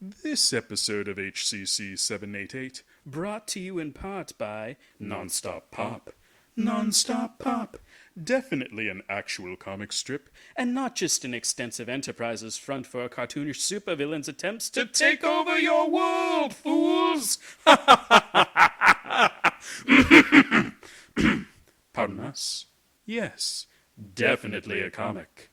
This episode of HCC788 brought to you in part by Nonstop Pop. Nonstop Pop. Definitely an actual comic strip, and not just an extensive enterprises front for a cartoonish supervillain's attempts to take over your world, fools! Pardon us? Yes, definitely a comic.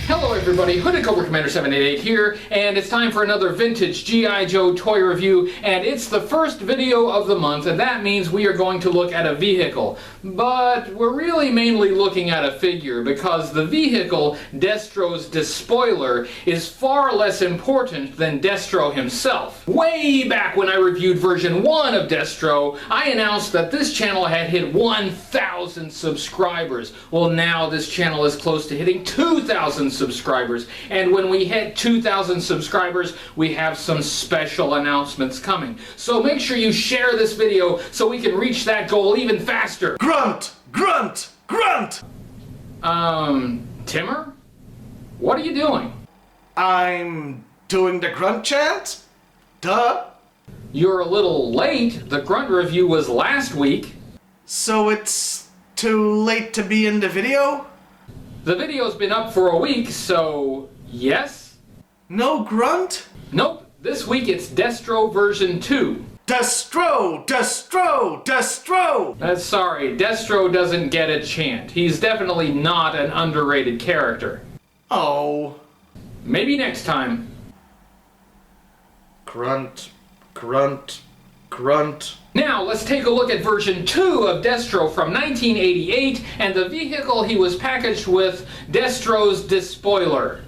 Hello everybody, Hooded Cobra Commander 788 here, and it's time for another vintage G.I. Joe toy review, and it's the first video of the month, and that means we are going to look at a vehicle. But we're really mainly looking at a figure, because the vehicle, Destro's Despoiler, is far less important than Destro himself. Way back when I reviewed version 1 of Destro, I announced that this channel had hit 1,000 subscribers. Well, now this channel is close to hitting 2,000 subscribers, and when we hit 2,000 subscribers, we have some special announcements coming. So make sure you share this video so we can reach that goal even faster. Grunt! Grunt! Grunt! Timmer? What are you doing? I'm doing the grunt chant? Duh. You're a little late. The grunt review was last week. So it's too late to be in the video? The video's been up for a week, so yes? No grunt? Nope. This week it's Destro version 2. Destro! Destro! Destro! Sorry, Destro doesn't get a chant. He's definitely not an underrated character. Oh. Maybe next time. Grunt. Grunt. Grunt. Now, let's take a look at version 2 of Destro from 1988, and the vehicle he was packaged with, Destro's Despoiler.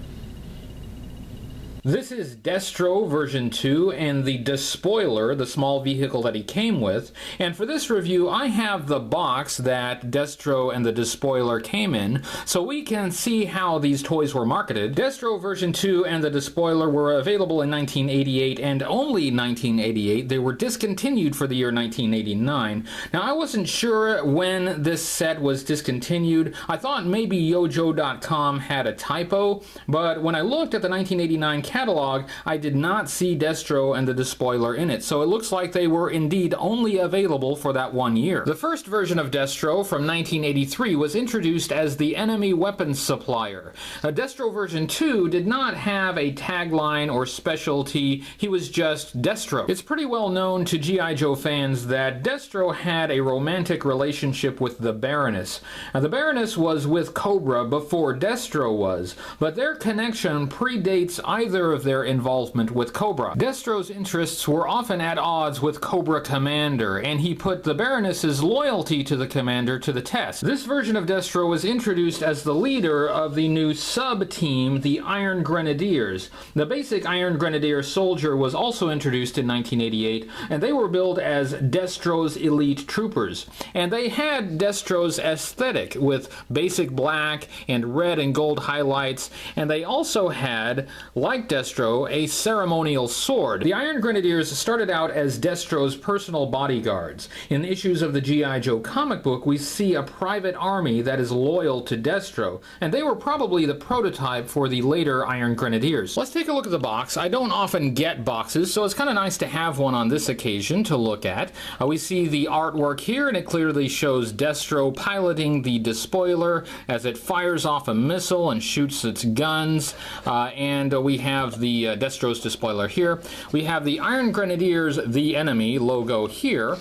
This is Destro version 2 and the Despoiler, the small vehicle that he came with. And for this review, I have the box that Destro and the Despoiler came in, so we can see how these toys were marketed. Destro version 2 and the Despoiler were available in 1988 and only 1988. They were discontinued for the year 1989. Now, I wasn't sure when this set was discontinued. I thought maybe Yojo.com had a typo, but when I looked at the 1989 catalog, I did not see Destro and the Despoiler in it, so it looks like they were indeed only available for that 1 year. The first version of Destro from 1983 was introduced as the enemy weapons supplier. Destro version 2 did not have a tagline or specialty, he was just Destro. It's pretty well known to G.I. Joe fans that Destro had a romantic relationship with the Baroness. Now, the Baroness was with Cobra before Destro was, but their connection predates either of their involvement with Cobra. Destro's interests were often at odds with Cobra Commander, and he put the Baroness's loyalty to the Commander to the test. This version of Destro was introduced as the leader of the new sub-team, the Iron Grenadiers. The basic Iron Grenadier soldier was also introduced in 1988, and they were billed as Destro's elite troopers. And they had Destro's aesthetic with basic black and red and gold highlights, and they also had, like Destro, a ceremonial sword. The Iron Grenadiers started out as Destro's personal bodyguards. In issues of the G.I. Joe comic book, we see a private army that is loyal to Destro, and they were probably the prototype for the later Iron Grenadiers. Let's take a look at the box. I don't often get boxes, so it's kind of nice to have one on this occasion to look at. We see the artwork here, and it clearly shows Destro piloting the Despoiler as it fires off a missile and shoots its guns, and we have the Destro's Despoiler here. We have the Iron Grenadiers, the enemy logo here.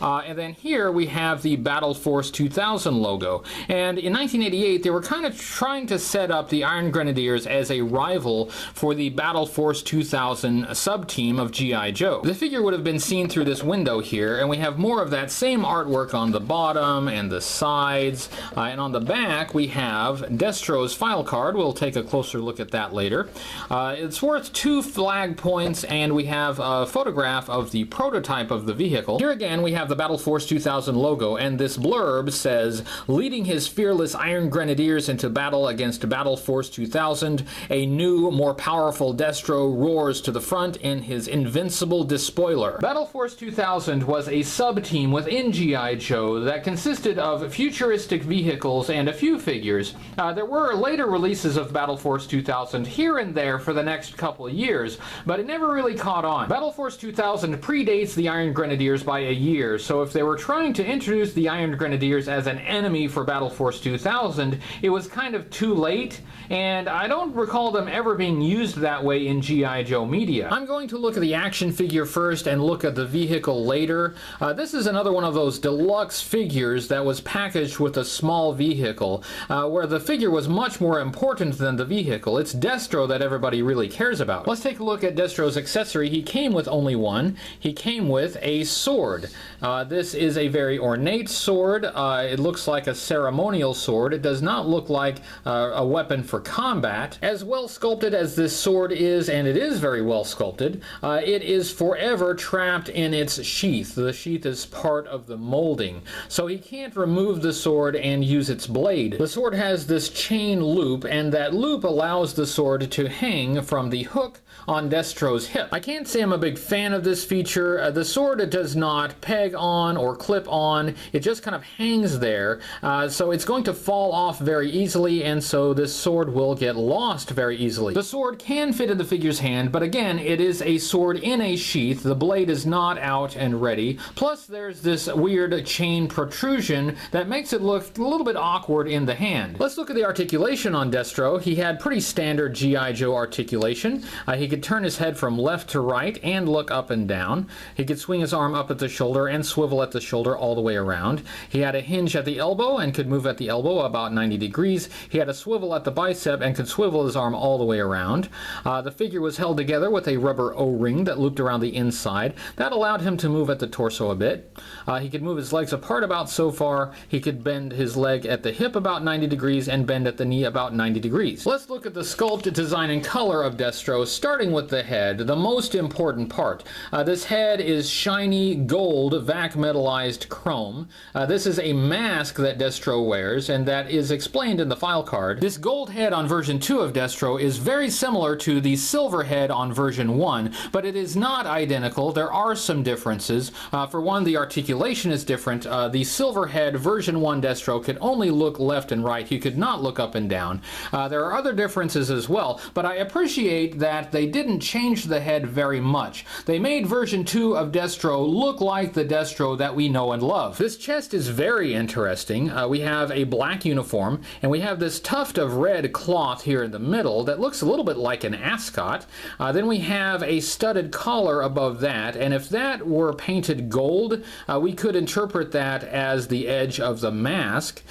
And then here we have the Battle Force 2000 logo. And in 1988, they were kind of trying to set up the Iron Grenadiers as a rival for the Battle Force 2000 sub-team of G.I. Joe. The figure would have been seen through this window here, and we have more of that same artwork on the bottom and the sides. And on the back, we have Destro's file card. We'll take a closer look at that later. It's worth 2 flag points, and we have a photograph of the prototype of the vehicle. Here again, we have the Battle Force 2000 logo, and this blurb says, leading his fearless Iron Grenadiers into battle against Battle Force 2000, a new, more powerful Destro roars to the front in his invincible Despoiler. Battle Force 2000 was a sub-team within G.I. Joe that consisted of futuristic vehicles and a few figures. There were later releases of Battle Force 2000 here and there for the next couple of years, but it never really caught on. Battle Force 2000 predates the Iron Grenadiers by a year, so if they were trying to introduce the Iron Grenadiers as an enemy for Battle Force 2000, it was kind of too late, and I don't recall them ever being used that way in G.I. Joe media. I'm going to look at the action figure first and look at the vehicle later. This is another one of those deluxe figures that was packaged with a small vehicle, where the figure was much more important than the vehicle. It's Destro that everybody really cares about. Let's take a look at Destro's accessory. He came with only one. He came with a sword. This is a very ornate sword. It looks like a ceremonial sword. It does not look like a weapon for combat. As well sculpted as this sword is, and it is very well sculpted, it is forever trapped in its sheath. The sheath is part of the molding, so he can't remove the sword and use its blade. The sword has this chain loop, and that loop allows the sword to hang from the hook on Destro's hip. I can't say I'm a big fan of this feature. The sword does not peg on or clip on. It just kind of hangs there, so it's going to fall off very easily, and so this sword will get lost very easily. The sword can fit in the figure's hand, but again, it is a sword in a sheath. The blade is not out and ready. Plus, there's this weird chain protrusion that makes it look a little bit awkward in the hand. Let's look at the articulation on Destro. He had pretty standard G.I. Joe articulation. He could turn his head from left to right and look up and down. He could swing his arm up at the shoulder and swivel at the shoulder all the way around. He had a hinge at the elbow and could move at the elbow about 90 degrees. He had a swivel at the bicep and could swivel his arm all the way around. The figure was held together with a rubber O-ring that looped around the inside. That allowed him to move at the torso a bit. He could move his legs apart about so far. He could bend his leg at the hip about 90 degrees and bend at the knee about 90 degrees. Let's look at the sculpt, design, and color of Destro, starting with the head, the most important part. This head is shiny gold vac metallized chrome. This is a mask that Destro wears, and that is explained in the file card. This gold head on version 2 of Destro is very similar to the silver head on version 1, but it is not identical. There are some differences. For one, the articulation is different. The silver head version 1 Destro could only look left and right. He could not look up and down. There are other differences as well, but I appreciate that they didn't change the head very much. They made version 2 of Destro look like the Destro that we know and love. This chest is very interesting. We have a black uniform, and we have this tuft of red cloth here in the middle that looks a little bit like an ascot. Then we have a studded collar above that, and if that were painted gold, we could interpret that as the edge of the mask.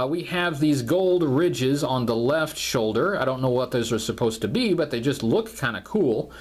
We have these gold ridges on the left shoulder. I don't know what those are supposed to be, but they just look kind of cool.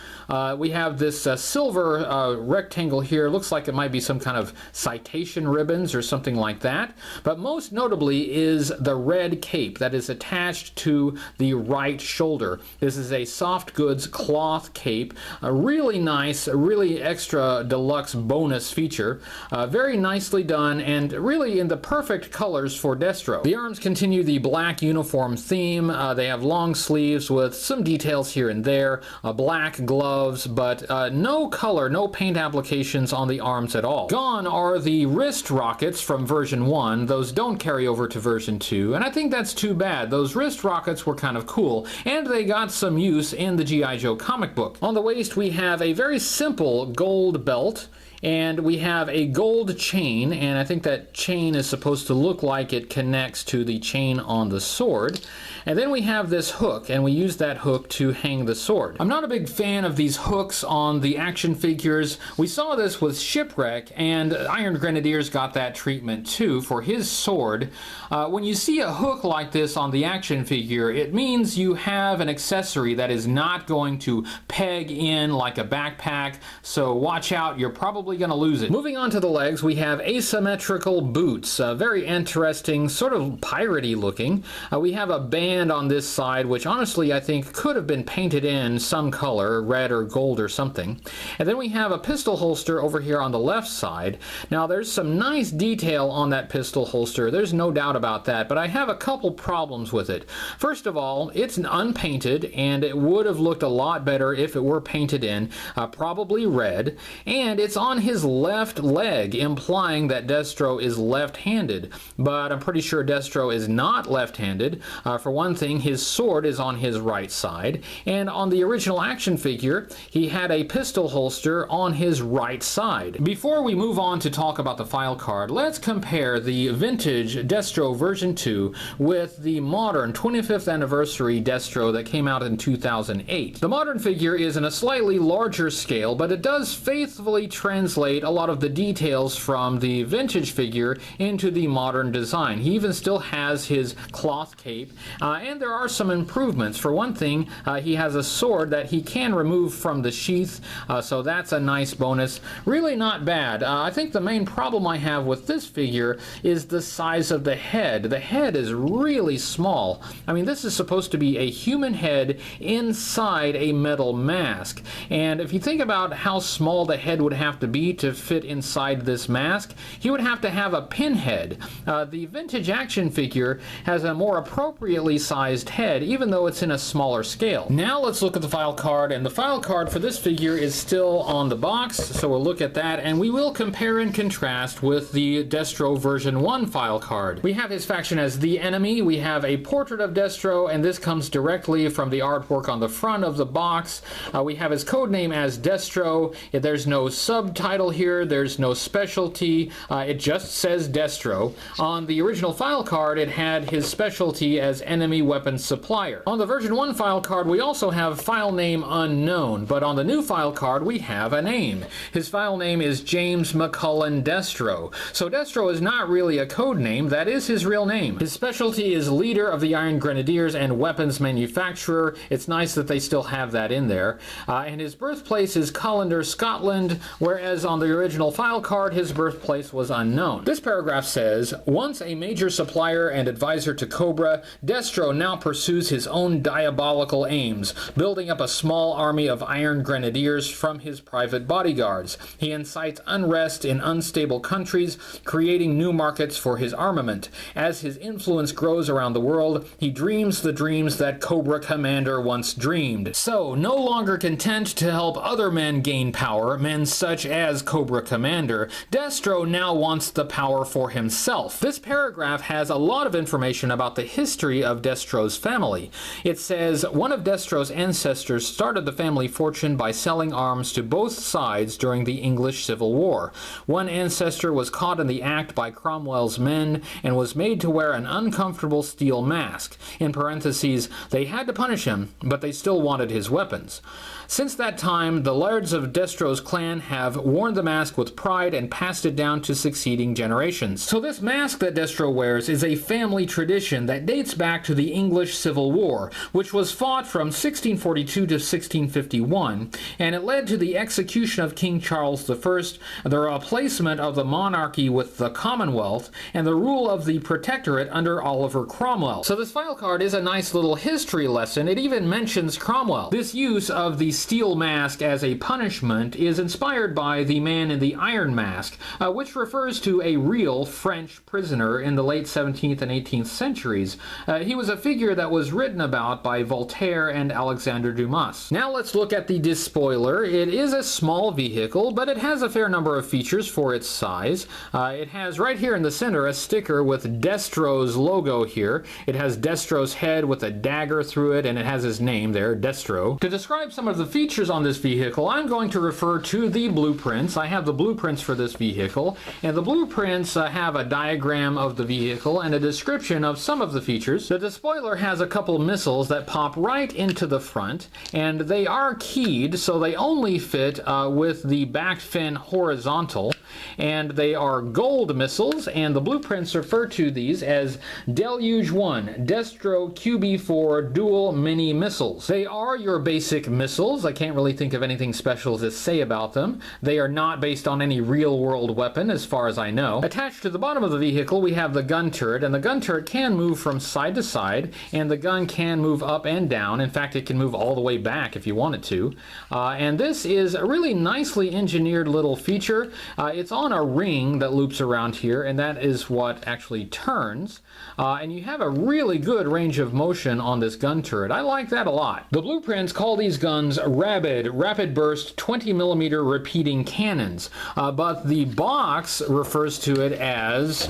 We have this silver rectangle here. Looks like it might be some kind of citation ribbons or something like that. But most notably is the red cape that is attached to the right shoulder. This is a soft goods cloth cape. A really nice, really extra deluxe bonus feature. Very nicely done and really in the perfect colors for Destro. The arms continue the black uniform theme. They have long sleeves with some details here and there. Black gloves, but no color, no paint applications on the arms at all. Gone are the wrist rockets from version 1. Those don't carry over to version 2, and I think that's too bad. Those wrist rockets were kind of cool, and they got some use in the G.I. Joe comic book. On the waist we have a very simple gold belt, and we have a gold chain, and I think that chain is supposed to look like it connects to the chain on the sword. And then we have this hook, and we use that hook to hang the sword. I'm not a big fan of these hooks on the action figures. We saw this with Shipwreck, and Iron Grenadiers got that treatment too for his sword. When you see a hook like this on the action figure, it means you have an accessory that is not going to peg in like a backpack, so watch out. You're probably probably going to lose it. Moving on to the legs, we have asymmetrical boots. Very interesting, sort of piratey looking. We have a band on this side, which honestly I think could have been painted in some color, red or gold or something. And then we have a pistol holster over here on the left side. Now there's some nice detail on that pistol holster, there's no doubt about that, but I have a couple problems with it. First of all, it's unpainted, and it would have looked a lot better if it were painted in, probably red, and it's on his left leg, implying that Destro is left-handed, but I'm pretty sure Destro is not left-handed. For one thing, his sword is on his right side, and on the original action figure, he had a pistol holster on his right side. Before we move on to talk about the file card, let's compare the vintage Destro version 2 with the modern 25th anniversary Destro that came out in 2008. The modern figure is in a slightly larger scale, but it does faithfully translate a lot of the details from the vintage figure into the modern design. He even still has his cloth cape, and there are some improvements. For one thing, he has a sword that he can remove from the sheath, so that's a nice bonus. Really not bad. I think the main problem I have with this figure is the size of the head. The head is really small. I mean, this is supposed to be a human head inside a metal mask, and if you think about how small the head would have to be to fit inside this mask, he would have to have a pinhead. The vintage action figure has a more appropriately sized head, even though it's in a smaller scale. Now let's look at the file card, and the file card for this figure is still on the box, so we'll look at that, and we will compare and contrast with the Destro version 1 file card. We have his faction as the enemy, we have a portrait of Destro, and this comes directly from the artwork on the front of the box. We have his code name as Destro. There's no subtitle here, there's no specialty, it just says Destro. On the original file card, it had his specialty as enemy weapons supplier. On the version 1 file card, we also have file name unknown, but on the new file card, we have a name. His file name is James McCullen Destro. So Destro is not really a code name, that is his real name. His specialty is leader of the Iron Grenadiers and weapons manufacturer. It's nice that they still have that in there. And his birthplace is Callander, Scotland, whereas on the original file card, his birthplace was unknown. This paragraph says, once a major supplier and advisor to Cobra, Destro now pursues his own diabolical aims, building up a small army of Iron Grenadiers from his private bodyguards. He incites unrest in unstable countries, creating new markets for his armament. As his influence grows around the world, he dreams the dreams that Cobra Commander once dreamed. So, no longer content to help other men gain power, men such as Cobra Commander, Destro now wants the power for himself. This paragraph has a lot of information about the history of Destro's family. It says, one of Destro's ancestors started the family fortune by selling arms to both sides during the English Civil War. One ancestor was caught in the act by Cromwell's men and was made to wear an uncomfortable steel mask. In parentheses, they had to punish him, but they still wanted his weapons. Since that time, the lairds of Destro's clan have worn the mask with pride and passed it down to succeeding generations. So this mask that Destro wears is a family tradition that dates back to the English Civil War, which was fought from 1642 to 1651, and it led to the execution of King Charles I, the replacement of the monarchy with the Commonwealth, and the rule of the Protectorate under Oliver Cromwell. So this file card is a nice little history lesson. It even mentions Cromwell. This use of the steel mask as a punishment is inspired by the Man in the Iron Mask, which refers to a real French prisoner in the late 17th and 18th centuries. He was a figure that was written about by Voltaire and Alexander Dumas. Now let's look at the Despoiler. It is a small vehicle, but it has a fair number of features for its size. It has right here in the center a sticker with Destro's logo here. It has Destro's head with a dagger through it, and it has his name there, Destro. To describe some of the features on this vehicle, I'm going to refer to the blueprints. I have the blueprints for this vehicle, and the blueprints have a diagram of the vehicle and a description of some of the features. The Despoiler has a couple missiles that pop right into the front, and they are keyed, so they only fit with the back fin horizontal, and they are gold missiles, and the blueprints refer to these as Deluge 1 Destro QB4 dual mini missiles. They are your basic missiles. I can't really think of anything special to say about them. They they are not based on any real-world weapon, as far as I know. Attached to the bottom of the vehicle, we have the gun turret, and the gun turret can move from side to side, and the gun can move up and down. In fact, it can move all the way back if you want it to. And this is a really nicely engineered little feature. It's on a ring that loops around here, and that is what actually turns. And you have a really good range of motion on this gun turret. I like that a lot. The blueprints call these guns rapid burst 20mm repeating cannons, but the box refers to it as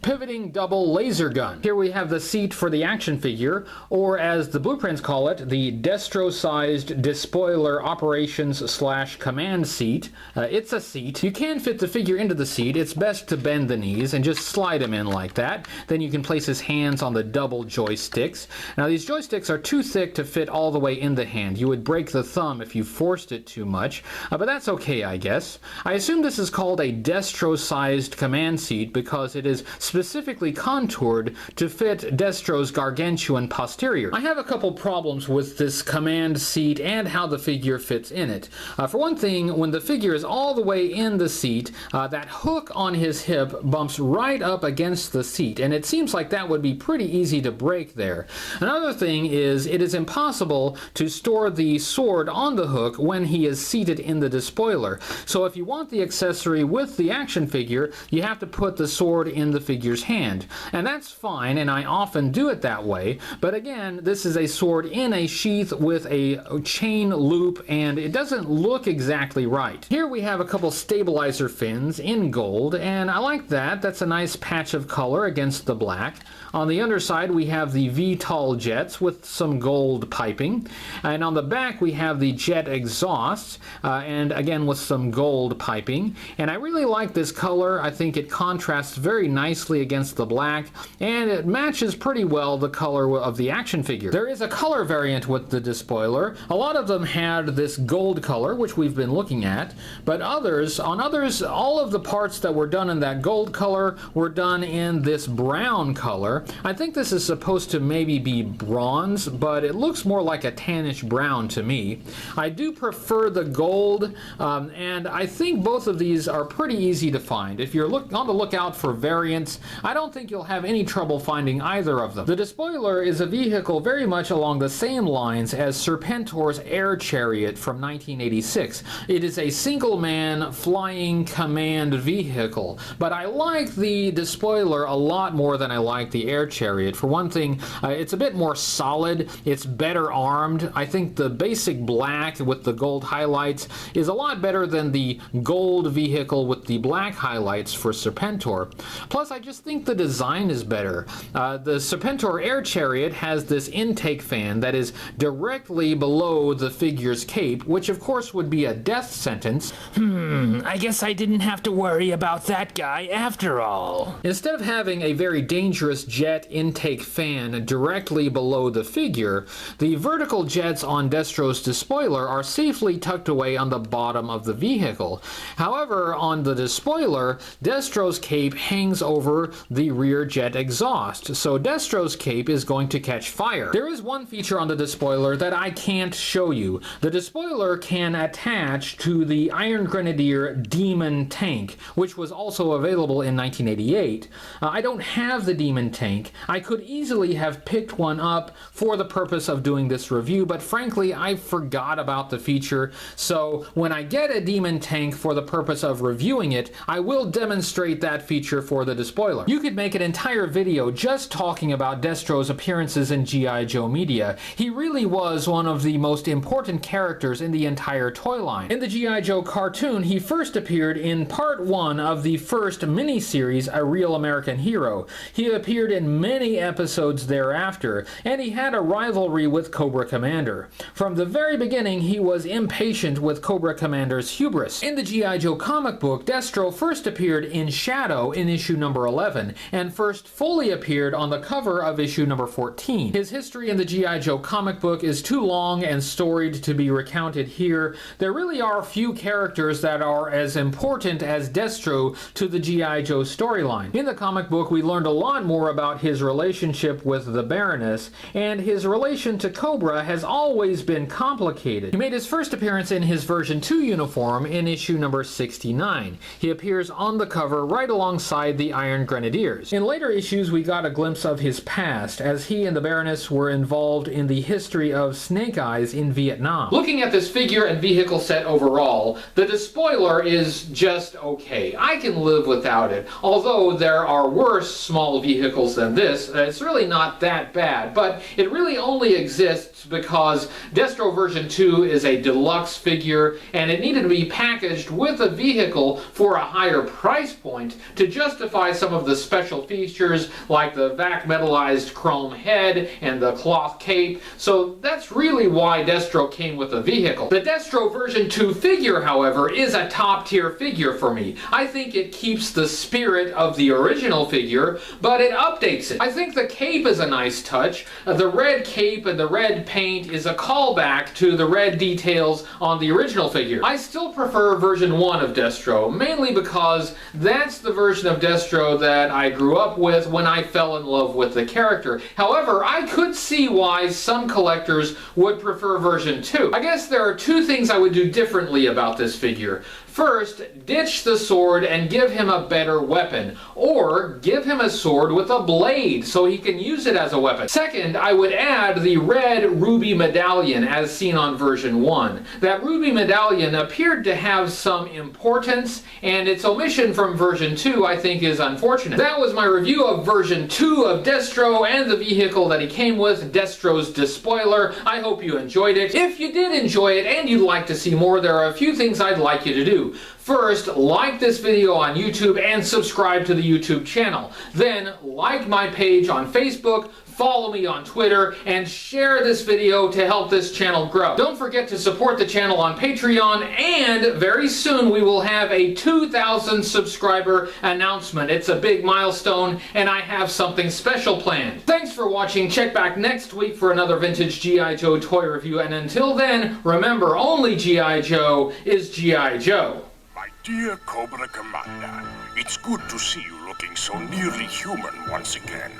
pivoting double laser gun. Here we have the seat for the action figure, or as the blueprints call it, the Destro-sized Despoiler operations/command seat. It's a seat. You can fit the figure into the seat. It's best to bend the knees and just slide him in like that. Then you can place his hands on the double joysticks. Now these joysticks are too thick to fit all the way in the hand. You would break the thumb if you forced it too much, but that's okay, I guess. I assume this is called a Destro-sized command seat because it is specifically contoured to fit Destro's gargantuan posterior. I have a couple problems with this command seat and how the figure fits in it. For one thing, when the figure is all the way in the seat, that hook on his hip bumps right up against the seat, and it seems like that would be pretty easy to break there. Another thing is, it is impossible to store the sword on the hook when he is seated in the Despoiler. So if you want the accessory with the action figure, you have to put the sword in the figure's hand. And that's fine, and I often do it that way, but again, this is a sword in a sheath with a chain loop, and it doesn't look exactly right. Here we have a couple stabilizer fins in gold, and I like that. That's a nice patch of color against the black. On the underside, we have the VTOL jets with some gold piping, and on the back we have the jet exhaust, and again with some gold piping. And I really like this color. I think it contrasts very nicely against the black, and it matches pretty well the color of the action figure. There is a color variant with the Despoiler. A lot of them had this gold color, which we've been looking at, but on others, all of the parts that were done in that gold color were done in this brown color. I think this is supposed to maybe be bronze, but it looks more like a tannish brown to me. I do prefer the gold, and I think both of these are pretty easy to find. If you're on the lookout for variants, I don't think you'll have any trouble finding either of them. The Despoiler is a vehicle very much along the same lines as Serpentor's Air Chariot from 1986. It is a single-man flying command vehicle, but I like the Despoiler a lot more than I like the Air Chariot. For one thing, it's a bit more solid, it's better armed. I think the basic black with the gold highlights is a lot better than the gold vehicle with the black highlights for Serpentor. Plus, I just think the design is better. The Serpentor Air Chariot has this intake fan that is directly below the figure's cape, which of course would be a death sentence. I guess I didn't have to worry about that guy after all. Instead of having a very dangerous jet intake fan directly below the figure, the vertical jets on Destro's Despoiler are safely tucked away on the bottom of the vehicle. However, on the Despoiler, Destro's cape hangs over the rear jet exhaust, so Destro's cape is going to catch fire. There is one feature on the Despoiler that I can't show you. The Despoiler can attach to the Iron Grenadier Demon tank, which was also available in 1988. I don't have the Demon tank. I could easily have picked one up for the purpose of doing this review, but frankly, I forgot about the feature, so when I get a Demon tank for the purpose of reviewing it, I will demonstrate that feature for the Despoiler. You could make an entire video just talking about Destro's appearances in G.I. Joe media. He really was one of the most important characters in the entire toy line. In the G.I. Joe cartoon, he first appeared in part 1 of the first miniseries, A Real American Hero. He appeared in many episodes thereafter, and he had a rivalry with Cobra Commander. From the very beginning, he was impatient with Cobra Commander's hubris. In the G.I. Joe comic book, Destro first appeared in shadow in in issue number 11, and first fully appeared on the cover of issue number 14. His history in the G.I. Joe comic book is too long and storied to be recounted here. There really are few characters that are as important as Destro to the G.I. Joe storyline. In the comic book, we learned a lot more about his relationship with the Baroness, and his relation to Cobra has always been complicated. He made his first appearance in his version 2 uniform in issue number 69. He appears on the cover right alongside the Iron Grenadiers. In later issues, we got a glimpse of his past, as he and the Baroness were involved in the history of Snake Eyes in Vietnam. Looking at this figure and vehicle set overall, the Despoiler is just okay. I can live without it. Although there are worse small vehicles than this, it's really not that bad, but it really only exists because Destro version 2 is a deluxe figure, and it needed to be packaged with a vehicle for a higher price point to justify some of the special features like the vac metallized chrome head and the cloth cape. So that's really why Destro came with a vehicle. The Destro version 2 figure, however, is a top tier figure for me. I think it keeps the spirit of the original figure, but it updates it. I think the cape is a nice touch. The red cape and the red paint is a callback to the red details on the original figure. I still prefer version 1 of Destro, mainly because that's the version of Destro that I grew up with when I fell in love with the character. However, I could see why some collectors would prefer version 2. I guess there are two things I would do differently about this figure. First, ditch the sword and give him a better weapon, or give him a sword with a blade so he can use it as a weapon. Second, I would add the red ruby medallion as seen on version 1. That ruby medallion appeared to have some importance, and its omission from version 2 I think is unfortunate. That was my review of version 2 of Destro and the vehicle that he came with, Destro's Despoiler. I hope you enjoyed it. If you did enjoy it and you'd like to see more, there are a few things I'd like you to do. First, like this video on YouTube and subscribe to the YouTube channel. Then, like my page on Facebook, follow me on Twitter, and share this video to help this channel grow. Don't forget to support the channel on Patreon, and very soon we will have a 2,000 subscriber announcement. It's a big milestone, and I have something special planned. Thanks for watching. Check back next week for another vintage G.I. Joe toy review, and until then, remember, only G.I. Joe is G.I. Joe. My dear Cobra Commander, it's good to see you looking so nearly human once again.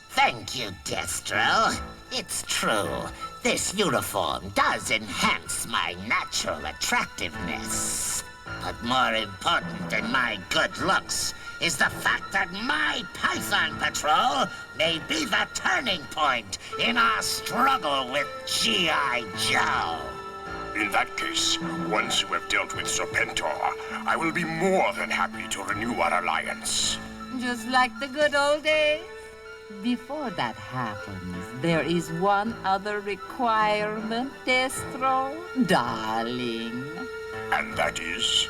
Thank you, Destro. It's true. This uniform does enhance my natural attractiveness. But more important than my good looks is the fact that my Python Patrol may be the turning point in our struggle with G.I. Joe. In that case, once you have dealt with Serpentor, I will be more than happy to renew our alliance. Just like the good old days? Before that happens, there is one other requirement, Destro, darling. And that is?